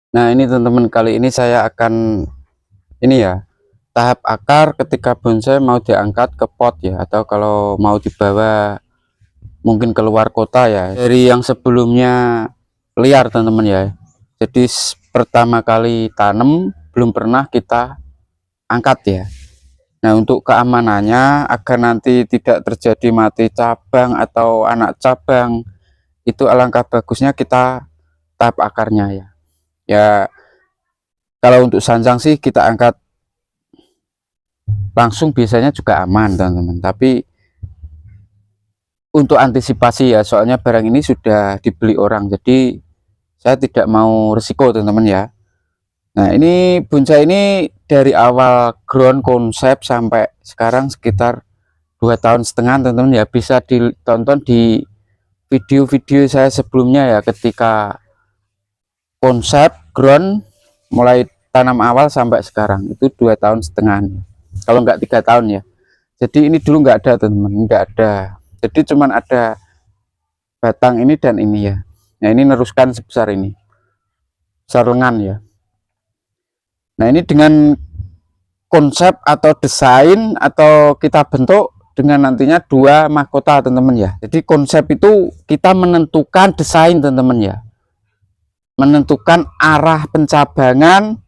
Nah, ini teman-teman, kali ini saya akan ini ya, tahap akar ketika bonsai mau diangkat ke pot ya, atau kalau mau dibawa mungkin keluar kota ya, dari yang sebelumnya liar teman-teman ya. Jadi pertama kali tanam belum pernah kita angkat ya. Nah, untuk keamanannya agar nanti tidak terjadi mati cabang atau anak cabang, itu alangkah bagusnya kita tahap akarnya ya. Ya, kalau untuk sanjang sih kita angkat langsung biasanya juga aman teman-teman, tapi untuk antisipasi ya, soalnya barang ini sudah dibeli orang, jadi saya tidak mau resiko teman-teman ya. Nah, ini bonsai ini dari awal ground konsep sampai sekarang sekitar 2,5 tahun teman-teman ya. Bisa ditonton di video-video saya sebelumnya ya, ketika konsep ground mulai tanam awal sampai sekarang itu 2,5 tahun, kalau nggak 3 tahun ya. Jadi ini dulu nggak ada teman-teman, nggak ada. Jadi cuman ada batang ini dan ini ya. Nah, ini neruskan sebesar ini, sarangan ya. Nah, ini dengan konsep atau desain atau kita bentuk dengan nantinya 2 mahkota teman-teman ya. Jadi konsep itu kita menentukan desain teman-teman ya, menentukan arah pencabangan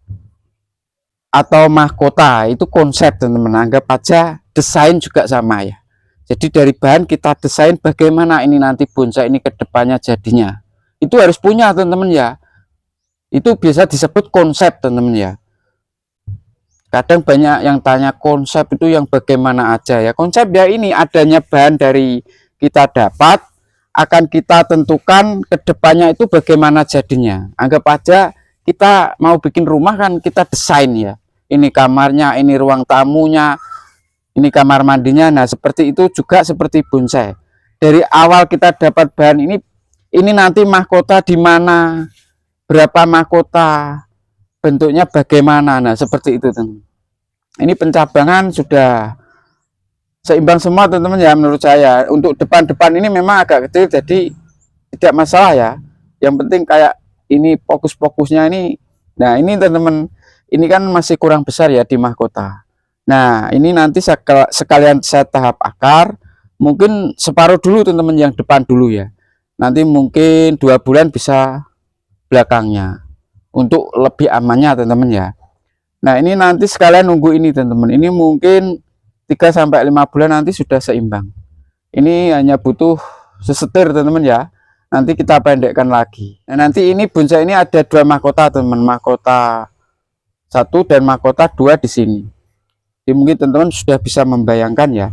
atau mahkota, itu konsep teman-teman. Anggap aja desain juga sama ya. Jadi dari bahan kita desain bagaimana ini nanti bonsai ini kedepannya jadinya, itu harus punya teman-teman ya. Itu biasa disebut konsep teman-teman ya. Kadang banyak yang tanya konsep itu yang bagaimana aja ya. Konsep ya ini adanya bahan dari kita dapat, akan kita tentukan kedepannya itu bagaimana jadinya. Anggap aja kita mau bikin rumah kan kita desain ya. Ini kamarnya, ini ruang tamunya, ini kamar mandinya. Nah, seperti itu juga seperti bonsai. Dari awal kita dapat bahan ini nanti mahkota di mana, berapa mahkota, bentuknya bagaimana. Nah, seperti itu teman. Ini pencabangan sudah seimbang semua teman-teman ya, menurut saya. Untuk depan-depan ini memang agak kecil, jadi tidak masalah ya. Yang penting kayak ini fokus-fokusnya ini. Nah, ini teman-teman, ini kan masih kurang besar ya di mahkota. Nah, ini nanti sekalian saya tahap akar, mungkin separuh dulu teman-teman, yang depan dulu ya. Nanti mungkin 2 bulan bisa belakangnya, untuk lebih amannya teman-teman ya. Nah, ini nanti sekalian nunggu ini teman-teman. Ini mungkin 3 sampai 5 bulan nanti sudah seimbang. Ini hanya butuh sesetir teman-teman ya. Nanti kita pendekkan lagi. Nah, nanti ini bonsai ini ada 2 mahkota teman-teman. Mahkota 1 dan mahkota 2 di sini. Jadi mungkin teman-teman sudah bisa membayangkan ya.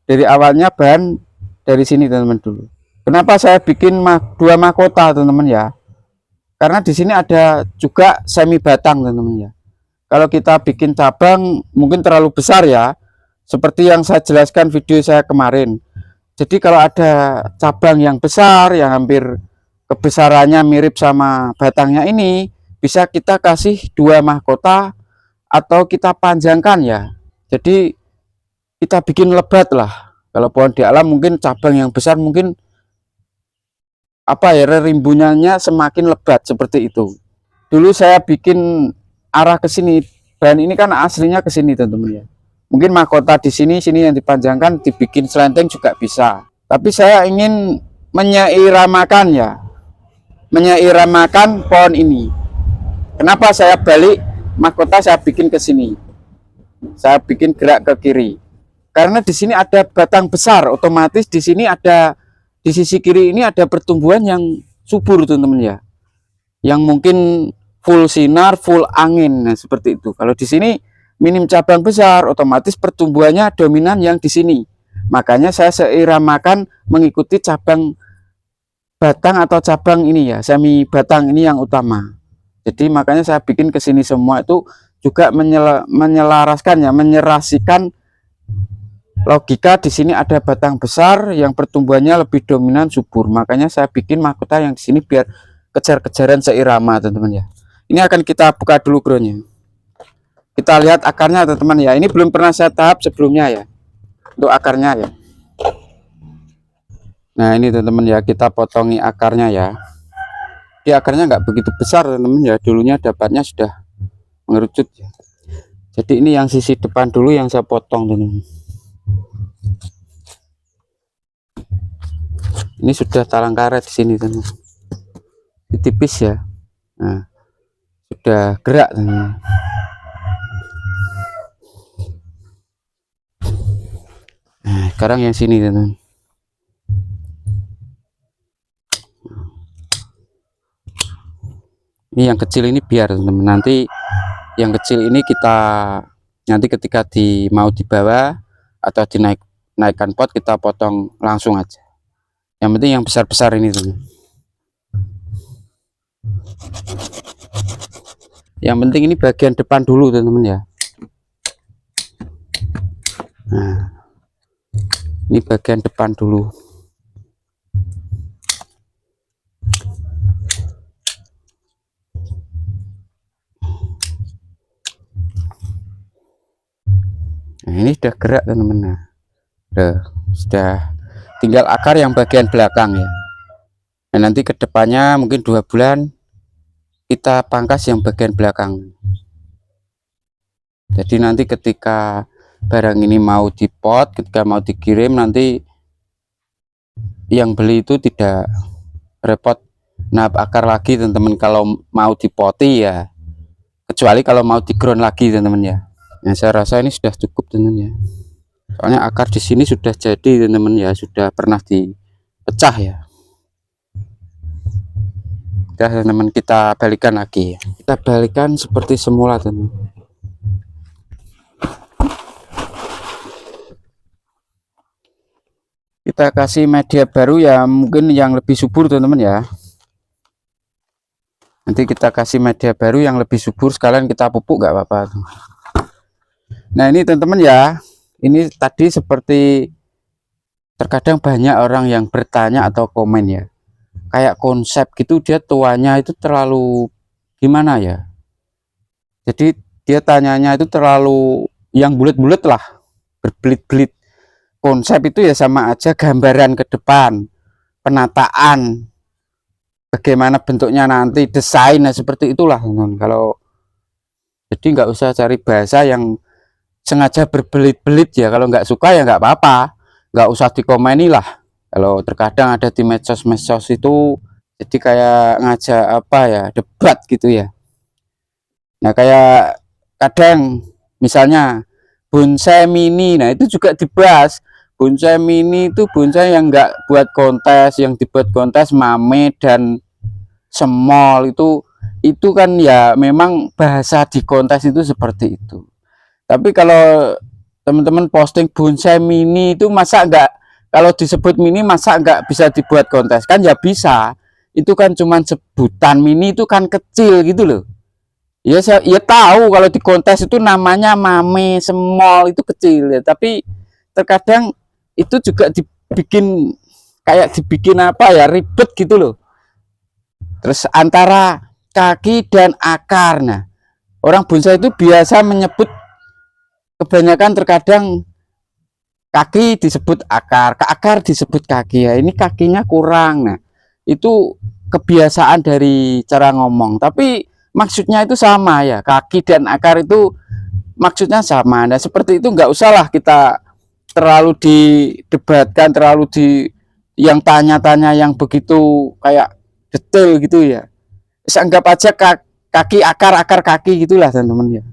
Dari awalnya bahan dari sini teman-teman dulu. Kenapa saya bikin 2 mahkota teman-teman ya? Karena di sini ada juga semi batang teman-teman ya. Kalau kita bikin cabang mungkin terlalu besar ya, seperti yang saya jelaskan video saya kemarin. Jadi kalau ada cabang yang besar, yang hampir kebesarannya mirip sama batangnya ini, bisa kita kasih 2 mahkota atau kita panjangkan ya. Jadi kita bikin lebat lah. Kalau pohon di alam mungkin cabang yang besar mungkin apa ya, rimbunya semakin lebat seperti itu. Dulu saya bikin arah ke sini, bahan ini kan aslinya ke sini teman-teman ya. Mungkin mahkota di sini yang dipanjangkan, dibikin selenteng juga bisa. Tapi saya ingin menyeiramakan ya, menyeiramakan pohon ini. Kenapa saya balik mahkota, saya bikin ke sini, saya bikin gerak ke kiri? Karena di sini ada batang besar, otomatis di sini ada, di sisi kiri ini ada pertumbuhan yang subur teman-teman ya, yang mungkin full sinar, full angin. Nah, seperti itu. Kalau di sini minim cabang besar, otomatis pertumbuhannya dominan yang di sini. Makanya saya seiramakan mengikuti cabang batang atau cabang ini ya, semi batang ini yang utama. Jadi makanya saya bikin ke sini semua, itu juga menyelaraskan ya, menyerasikan logika. Di sini ada batang besar yang pertumbuhannya lebih dominan subur. Makanya saya bikin mahkota yang di sini biar kejar-kejaran seirama teman-teman ya. Ini akan kita buka dulu groundnya. Kita lihat akarnya teman-teman ya. Ini belum pernah saya tahap sebelumnya ya, untuk akarnya ya. Nah, ini teman-teman ya, kita potongi akarnya ya. Dia akarnya nggak begitu besar teman-teman ya, dulunya dapatnya sudah mengerucut ya. Jadi ini yang sisi depan dulu yang saya potong teman-teman. Ini sudah talang karet di sini teman-teman, tipis ya. Nah, sudah gerak teman-teman. Nah, sekarang yang sini teman-teman. Ini yang kecil ini biar teman-teman, nanti yang kecil ini kita nanti ketika mau dibawa atau dinaikkan pot kita potong langsung aja. Yang penting yang besar-besar ini teman. Yang penting ini bagian depan dulu teman-teman ya. Nah, ini bagian depan dulu. Nah, ini sudah gerak teman-teman. Nah, sudah tinggal akar yang bagian belakang ya. Nah, nanti kedepannya mungkin 2 bulan kita pangkas yang bagian belakang. Jadi nanti ketika barang ini mau dipot, ketika mau dikirim, nanti yang beli itu tidak repot nab akar lagi teman-teman kalau mau dipoti ya, kecuali kalau mau di ground lagi teman-teman ya. Nah, saya rasa ini sudah cukup teman-teman ya, soalnya akar di sini sudah jadi teman-teman ya, sudah pernah dipecah ya. Teman-teman kita balikan lagi, kita balikan seperti semula teman-teman. Kita kasih media baru ya, mungkin yang lebih subur teman-teman ya. Nanti kita kasih media baru yang lebih subur, sekalian kita pupuk nggak apa-apa. Nah ini teman-teman ya, ini tadi seperti terkadang banyak orang yang bertanya atau komen ya, kayak konsep gitu dia tuanya itu terlalu gimana ya, jadi dia tanyanya itu terlalu yang bulat-bulat lah, berbelit-belit. Konsep itu ya sama aja gambaran ke depan, penataan, bagaimana bentuknya nanti, desain, nah seperti itulah teman-teman. Kalau jadi nggak usah cari bahasa yang sengaja berbelit-belit ya, kalau nggak suka ya nggak apa-apa, nggak usah dikomeni lah. Kalau terkadang ada di medsos itu jadi kayak ngajak apa ya, debat gitu ya. Nah kayak kadang misalnya bonsai mini, nah itu juga dibahas. Bonsai mini itu bonsai yang nggak buat kontes, yang dibuat kontes mame dan semol itu kan ya memang bahasa di kontes itu seperti itu. Tapi kalau teman-teman posting bonsai mini itu masa enggak, kalau disebut mini masa enggak bisa dibuat kontes? Kan ya bisa, itu kan cuman sebutan, mini itu kan kecil gitu loh ya. Saya ya tahu kalau di kontes itu namanya mame semol itu kecil ya, tapi terkadang itu juga dibikin kayak dibikin apa ya, ribet gitu loh. Terus antara kaki dan akar, nah orang bonsai itu biasa menyebut, kebanyakan terkadang kaki disebut akar disebut kaki ya, ini kakinya kurang. Nah itu kebiasaan dari cara ngomong, tapi maksudnya itu sama ya, kaki dan akar itu maksudnya sama. Nah seperti itu nggak usahlah kita terlalu didebatkan, terlalu yang tanya-tanya yang begitu kayak detail gitu ya. Anggap aja kaki akar kaki gitulah teman-teman ya.